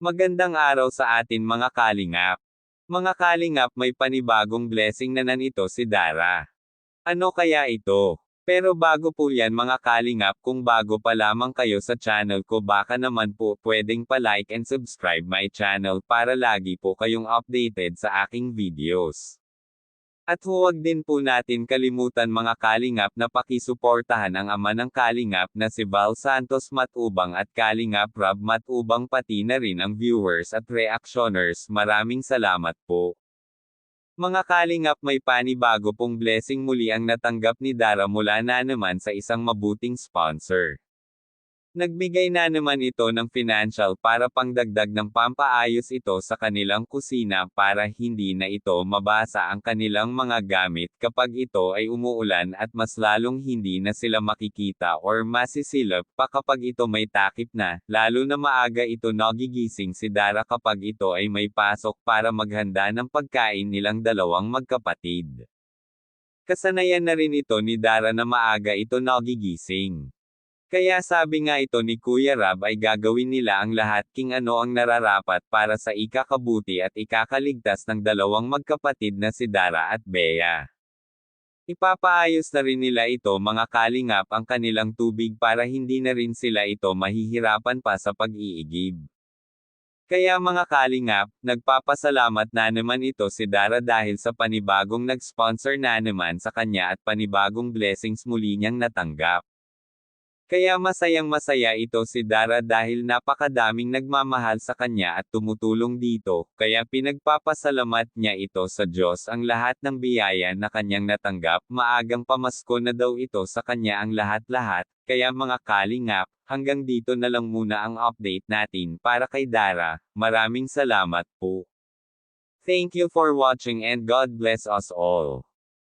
Magandang araw sa atin mga kalingap. Mga kalingap, may panibagong blessing na nanito si Dara. Ano kaya ito? Pero bago po yan mga kalingap, kung bago pa lamang kayo sa channel ko, baka naman po pwedeng pa-like and subscribe my channel para lagi po kayong updated sa aking videos. At huwag din po natin kalimutan mga kalingap na pakisuportahan ang ama ng kalingap na si Val Santos Matubang at Kalingap Rob Matubang, pati na rin ang viewers at reactioners. Maraming salamat po. Mga kalingap, may panibago pong blessing muli ang natanggap ni Dara mula na naman sa isang mabuting sponsor. Nagbigay na naman ito ng financial para pangdagdag ng pampaayos ito sa kanilang kusina para hindi na ito mabasa ang kanilang mga gamit kapag ito ay umuulan, at mas lalong hindi na sila makikita or masisilip pa kapag ito may takip na, lalo na maaga ito nagigising si Dara kapag ito ay may pasok para maghanda ng pagkain nilang dalawang magkapatid. Kasanayan na rin ito ni Dara na maaga ito nagigising. Kaya sabi nga ito ni Kuya Rab ay gagawin nila ang lahat king ano ang nararapat para sa ikakabuti at ikakaligtas ng dalawang magkapatid na si Dara at Bea. Ipapaayos na rin nila ito mga kalingap ang kanilang tubig para hindi na rin sila ito mahihirapan pa sa pag-iigib. Kaya mga kalingap, nagpapasalamat na naman ito si Dara dahil sa panibagong nag-sponsor na naman sa kanya at panibagong blessings muli niyang natanggap. Kaya masayang-masaya ito si Dara dahil napakadaming nagmamahal sa kanya at tumutulong dito, kaya pinagpapasalamat niya ito sa Diyos ang lahat ng biyaya na kanyang natanggap. Maagang pamasko na daw ito sa kanya ang lahat-lahat, kaya mga kalingap, hanggang dito na lang muna ang update natin para kay Dara. Maraming salamat po. Thank you for watching and God bless us all.